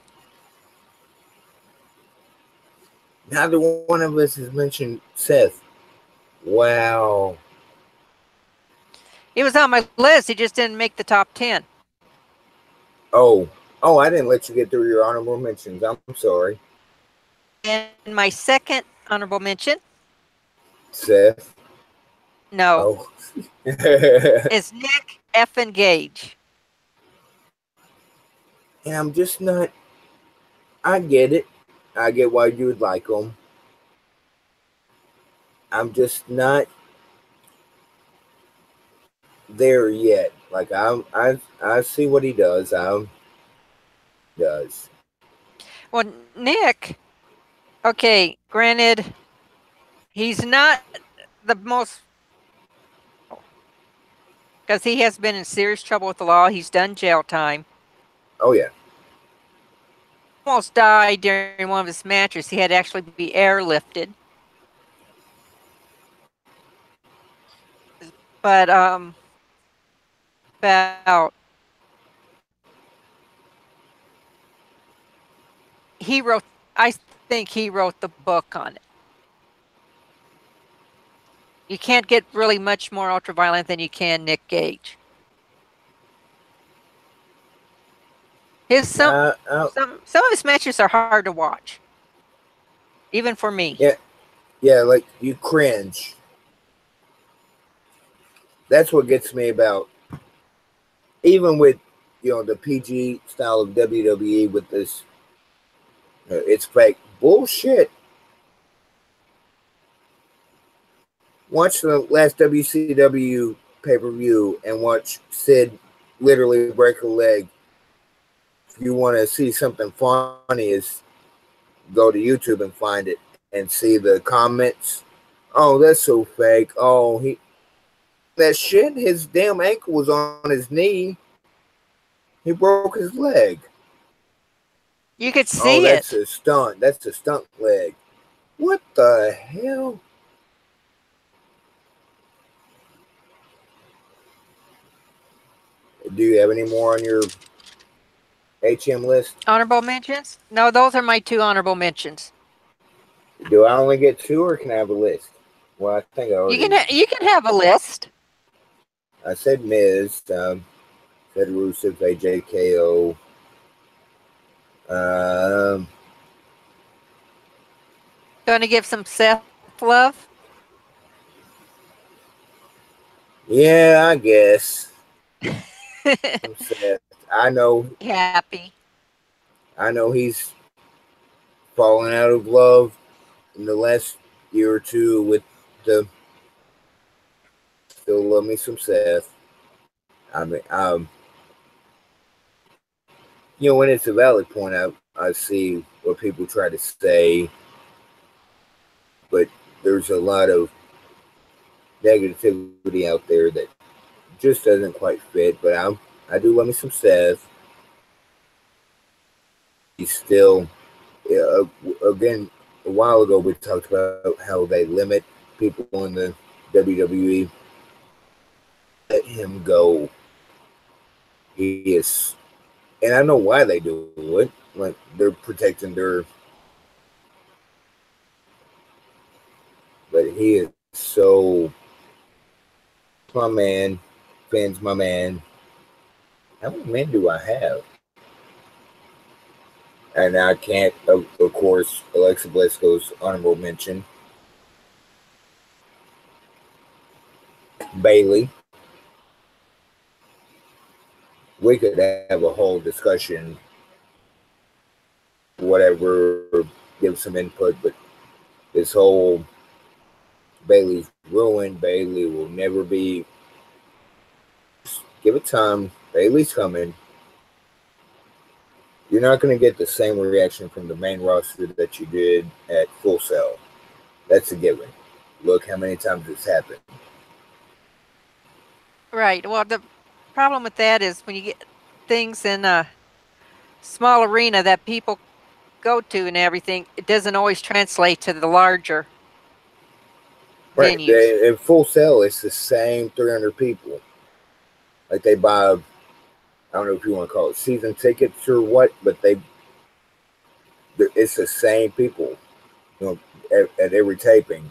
Neither one of us has mentioned Seth. Wow. He was on my list. He just didn't make the top 10. Oh, I didn't let you get through your honorable mentions. I'm sorry. And my second honorable mention. Seth. No. Oh. It's Nick effing Gage. And I'm just not. I get it. I get why you would like him. I'm just not there yet. Like I see what he does. Does. Well, Nick. Okay, granted, he's not the most, because he has been in serious trouble with the law. He's done jail time. Oh yeah. Almost died during one of his matches. He had to actually be airlifted. But about I think he wrote the book on it. You can't get really much more ultra-violent than you can Nick Gage. Some of his matches are hard to watch, even for me. Yeah, like you cringe. That's what gets me about, even with the PG style of WWE with this. It's fake bullshit. Watch the last WCW pay-per-view and watch Sid literally break a leg. If you want to see something funny, is go to YouTube and find it and see the comments. Oh, that's so fake. Oh, that shit, his damn ankle was on his knee. He broke his leg. You could see that's a stunt. That's a stunt leg. What the hell? Do you have any more on your HM list? Honorable mentions? No, those are my two honorable mentions. Do I only get two, or can I have a list? Well, I think I already... You can have a list. I said Miz, said Rusev, AJ, KO. Going to give some Seth love? Yeah, I guess. Seth. I know. Happy. I know he's fallen out of love in the last year or two with the still love me some Seth. I mean, when it's a valid point, I see what people try to say, but there's a lot of negativity out there that just doesn't quite fit. But I do love me some Seth. He's still, again, a while ago we talked about how they limit people in the WWE. Let him go. He is, and I know why they do it. Like they're protecting their, but he is so my man. Finn's my man. How many men do I have? And I can't, of course, Alexa Bliss goes honorable mention. Bayley. We could have a whole discussion, whatever, give some input, but this whole Bayley's ruined. Bayley will never be. Just give it time. Bayley's coming. You're not going to get the same reaction from the main roster that you did at Full Sail. That's a given. Look how many times it's happened. Right. Well, the problem with that is when you get things in a small arena that people go to and everything, it doesn't always translate to the larger venues. In Full Sail, it's the same 300 people. Like they buy, I don't know if you want to call it season tickets or what, but it's the same people, at every taping.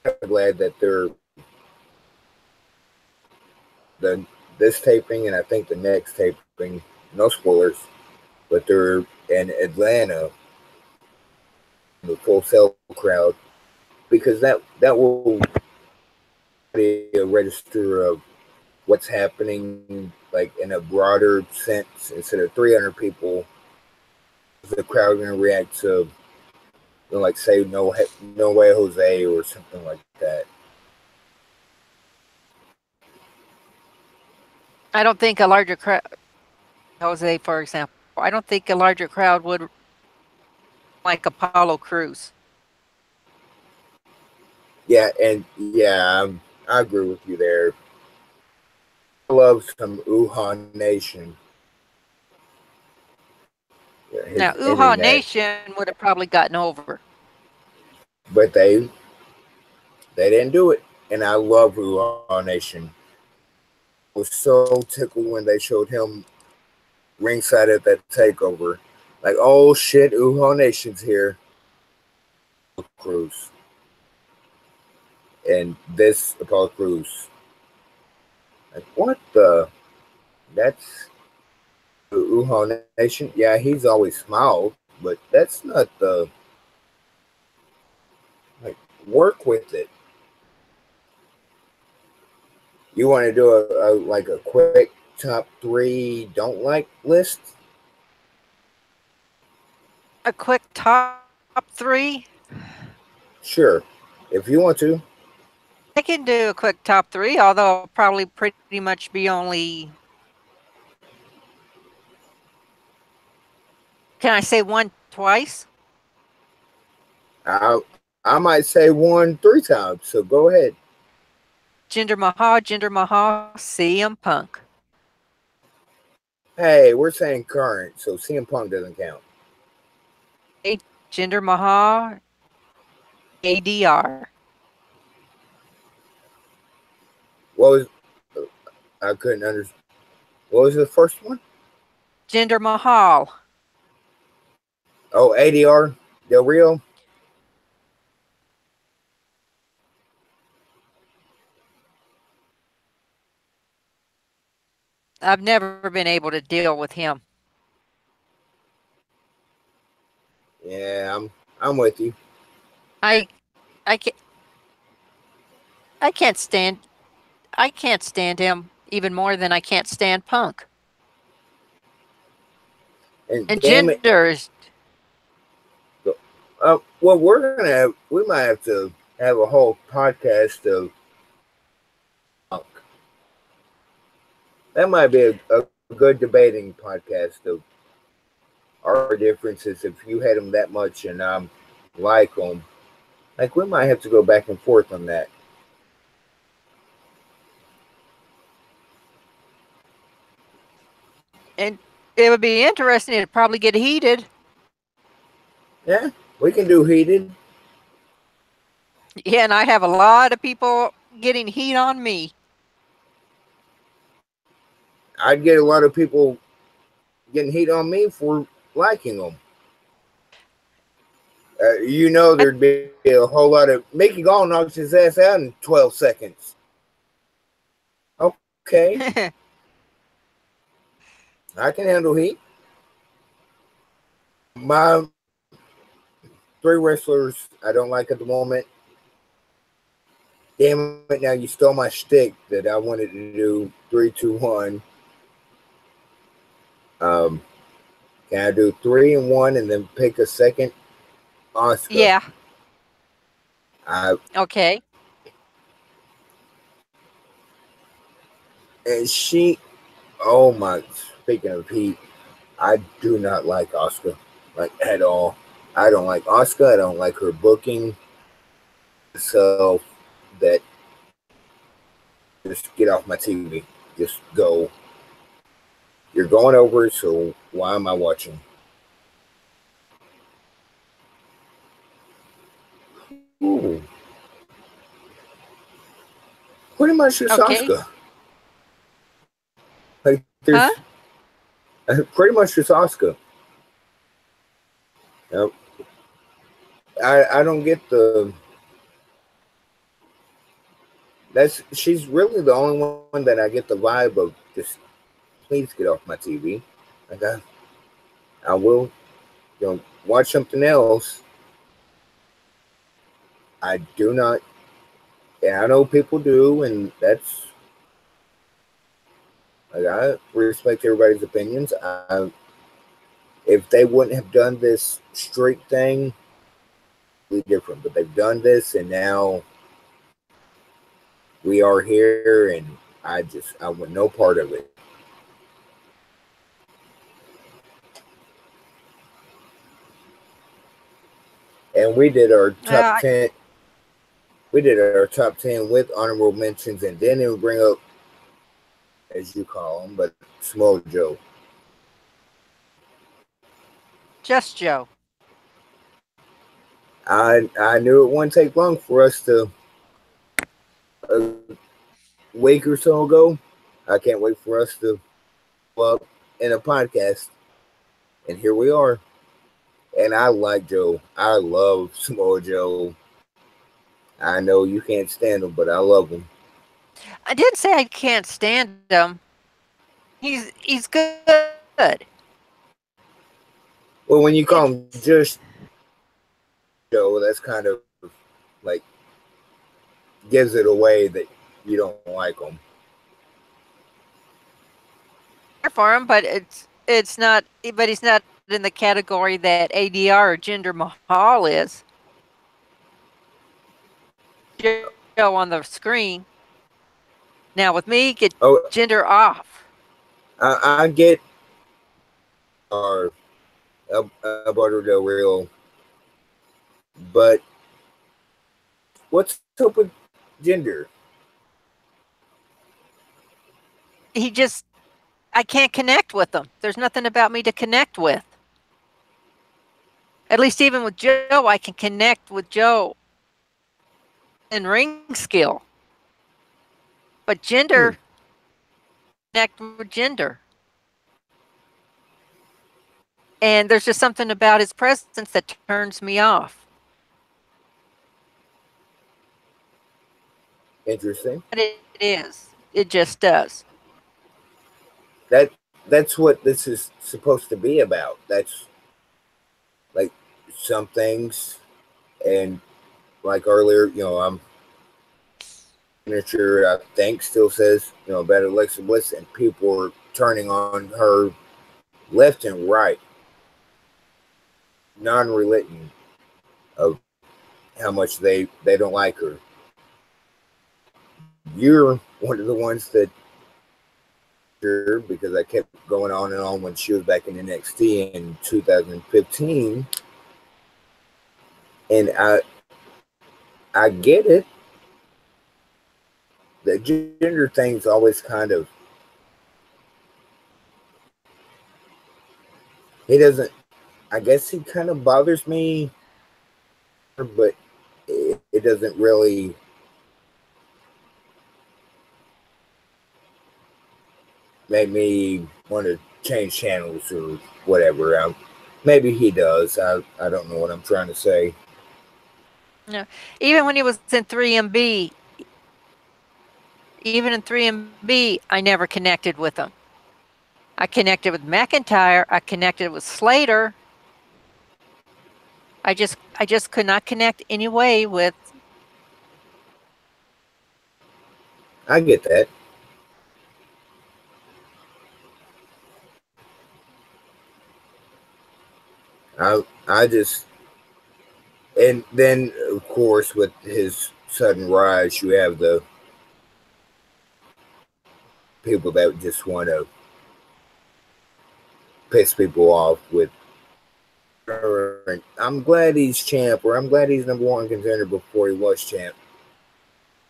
I'm glad that they're this taping and I think the next taping, no spoilers, but they're in Atlanta, the Full Sail crowd, because that will be a register of what's happening, like in a broader sense. Instead of 300 people, the crowd going to react to, like say no way Jose or something like that. I don't think a larger crowd, Jose, for example, I don't think a larger crowd would like Apollo Crews. Yeah, and I agree with you there. I love some Uhaa Nation. Now, Uhaa Nation would have probably gotten over, but they didn't do it, and I love Uhaa Nation. I was so tickled when they showed him ringside at that takeover. Like, oh shit, Uhaa Nation's here. Crews. And this Apollo Crews. Like, what the? That's the Uhaa Nation. Yeah, he's always smiled, but that's not the. Like, work with it. You want to do a quick top 3 don't like list? A quick top 3? Sure, if you want to. I can do a quick top 3, although I'll probably pretty much be only. Can I say one twice? I might say 1 3 times, so go ahead. Jinder Mahal, CM Punk. Hey, we're saying current, so CM Punk doesn't count. Hey, Jinder Mahal, ADR. What was? I couldn't understand. What was the first one? Jinder Mahal. Oh, ADR, Del Rio. I've never been able to deal with him. Yeah, I'm with you. I can't stand him even more than I can't stand Punk. And Jinder is. Well, we might have to have a whole podcast of punk. That might be a good debating podcast of our differences. If you had them that much and like them, like we might have to go back and forth on that. And it would be interesting. It'd probably get heated. Yeah, we can do heated. Yeah, and I have a lot of people getting heat on me. I'd get a lot of people getting heat on me for liking them. There'd be a whole lot of Mickey Gall knocks his ass out in 12 seconds. Okay. I can handle heat. My 3 wrestlers I don't like at the moment. Damn it, now you stole my shtick that I wanted to do 3, 2, 1. Can I do 3 and 1 and then pick a second? Asuka. Yeah. Okay. And she, oh my, speaking of heat, I do not like Asuka, like at all. I don't like Asuka. I don't like her booking. So that just get off my TV. Just go. You're going over, so why am I watching? Ooh. Pretty much just Asuka. Like there's pretty much just Asuka. Yep. I don't get the. She's really the only one that I get the vibe of just please get off my TV. Like I will, watch something else. I do not, and I know people do, and that's like I respect everybody's opinions. If they wouldn't have done this streak thing, it'd be different. But they've done this, and now we are here, and I want no part of it. And we did our top 10. We did our top 10 with honorable mentions, and then it would bring up, as you call him, but Samoa Joe. Just Joe. I knew it wouldn't take long for us to a week or so ago. I can't wait for us to go up in a podcast, and here we are. And I like Joe. I love Samoa Joe. I know you can't stand him, but I love him. I didn't say I can't stand him. He's good. Well, when you call him just Joe, that's kind of like gives it away that you don't like him. For him, but it's not. But he's not in the category that ADR or Jinder Mahal is. Joe on the screen. Now with me, get Jinder off. I get our Alberto Del Rio, but what's up with Jinder? I can't connect with him. There's nothing about me to connect with. At least even with Joe, I can connect with Joe in ring skill. But Jinder, connect with Jinder. And there's just something about his presence that turns me off. Interesting. But it is. It just does. That's what this is supposed to be about. That's like some things, and like earlier, I'm signature I think still says about Alexa Bliss, and people are turning on her left and right, non-relating. of how much they don't like her. You're one of the ones that, sure, because I kept going on and on when she was back in NXT in 2015, and I get it. The gender thing's always kind of, he doesn't, I guess he kind of bothers me, but it doesn't really make me want to change channels or whatever. Maybe he does. I don't know what I'm trying to say. No. Even when he was in 3MB, even in 3MB, I never connected with him. I connected with McIntyre. I connected with Slater. I just could not connect anyway with. I get that. I just, and then of course with his sudden rise, you have the people that just want to piss people off with, I'm glad he's champ, or I'm glad he's number one contender before he was champ.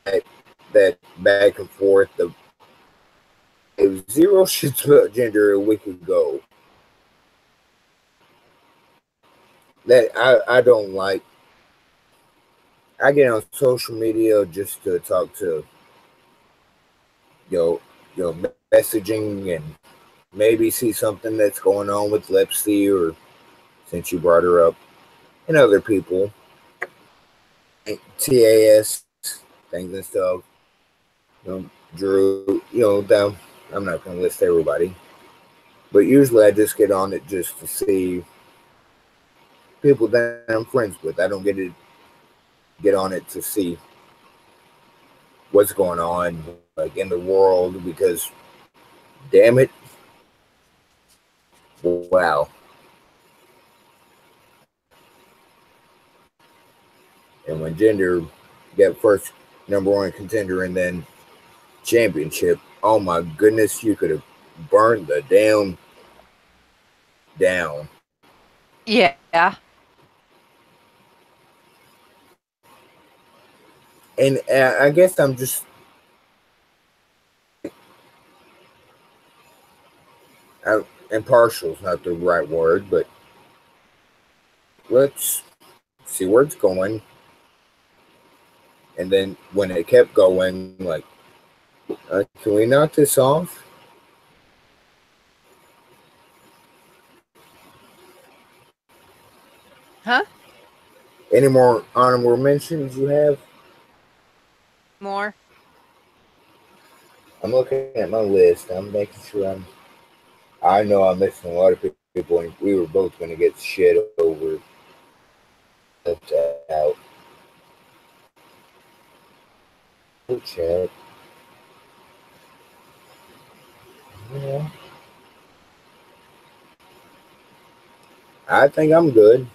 That back and forth. It was zero shits about gender a week ago. That I don't like. I get on social media just to talk to, messaging and maybe see something that's going on with Lepsy, or since you brought her up, and other people, TAS things and stuff. Drew, down. I'm not going to list everybody, but usually I just get on it just to see people that I'm friends with. I don't get on it to see what's going on like in the world, because damn it, wow. And when gender got first number one contender and then championship, oh my goodness, you could have burned the damn down. Yeah. And I guess I'm just, impartial is not the right word, but let's see where it's going. And then when it kept going, like, can we knock this off? Huh? Any more honorable mentions you have? More? I'm looking at my list. I'm making sure I know I'm missing a lot of people, and we were both going to get shit over. Out. Check. Yeah. I think I'm good.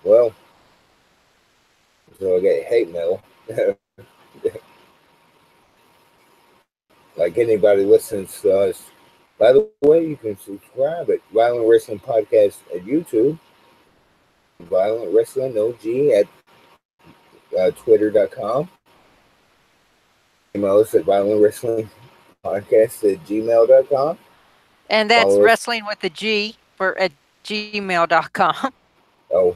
Well, so I get hate mail. Like anybody listens to us. By the way, you can subscribe at Violent Wrestling Podcast at YouTube. Violent Wrestling OG at Twitter.com. Email us at Violent Wrestling Podcast at gmail.com. And that's wrestling with the G for at gmail.com. Oh,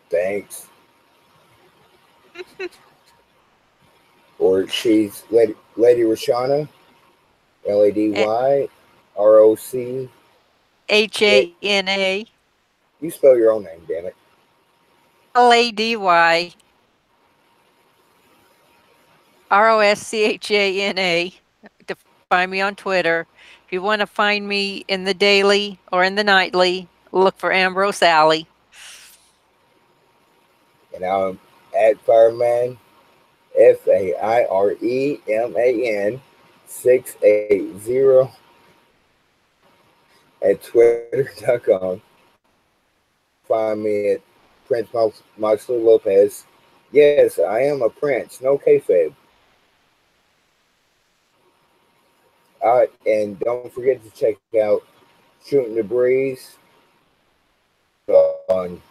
thanks. Or she's Lady Roshana, LADY ROC HANA. You spell your own name, damn it. LADY ROSCHANA. To find me on Twitter. If you want to find me in the daily or in the nightly, look for Ambrose Alley. And I'm at Fireman, FAIREMAN 680 at Twitter.com. Find me at Prince Moxley Lopez. Yes, I am a prince. No kayfabe. And don't forget to check out Shooting the Breeze on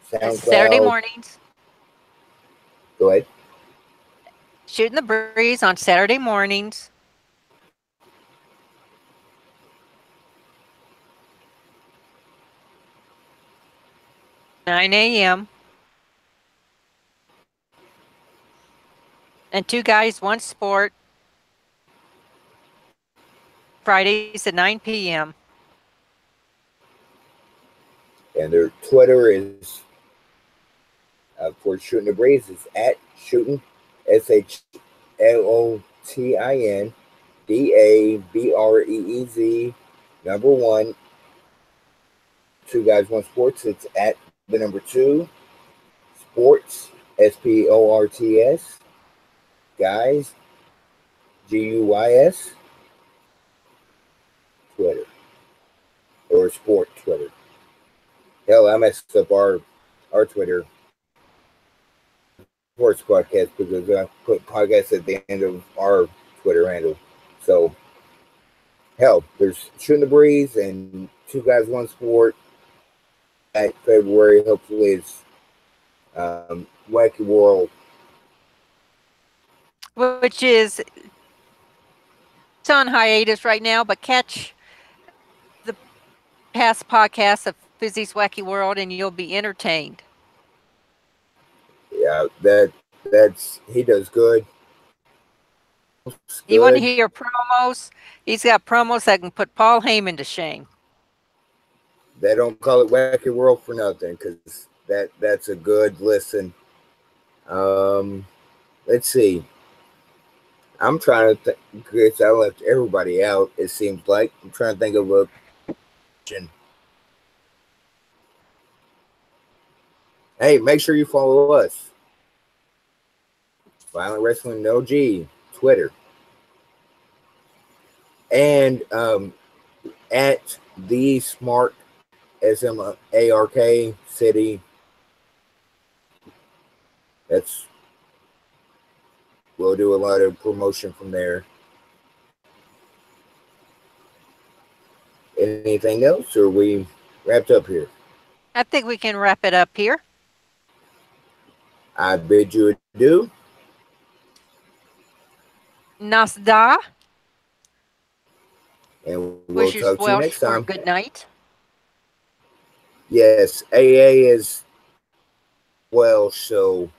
Saturday SoundCloud. mornings. Go ahead. Shooting the Breeze on Saturday mornings. (9 a.m.) And Two Guys, One Sport. Fridays at 9 p.m. And their Twitter is for Shooting the Breeze is at Shooting SHLOTIN DABREEZ 1. 2 Guys 1 Sports. It's at the number 2 Sports SPORTS Guys GUYS Twitter or Sport Twitter. Hell, I messed up our Twitter sports podcast because I put podcast at the end of our Twitter handle. So hell, there's Shooting the Breeze and 2 Guys 1 Sport at February. Hopefully it's Wacky World, which is it's on hiatus right now, but catch the past podcasts of Fizzy's Wacky World and you'll be entertained. Yeah, that's he does good. You want to hear promos? He's got promos that can put Paul Heyman to shame. They don't call it Wacky World for nothing because that's a good listen. Let's see. I'm trying to think because I left everybody out. It seems like I'm trying to think of a. Hey, make sure you follow us. Violent Wrestling OG, Twitter. And at the Smart SMARK City. We'll do a lot of promotion from there. Anything else, or we wrapped up here? I think we can wrap it up here. I bid you adieu. Nasda. And we'll talk to you next time. Good night. Yes, AA is Welsh, so,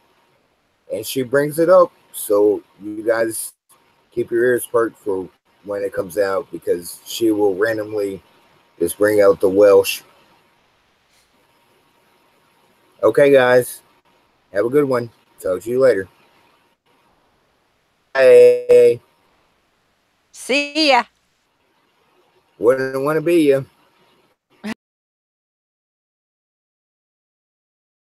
and she brings it up. So you guys keep your ears perked for when it comes out because she will randomly just bring out the Welsh. Okay, guys. Have a good one. Talk to you later. Bye. See ya. Wouldn't want to be you.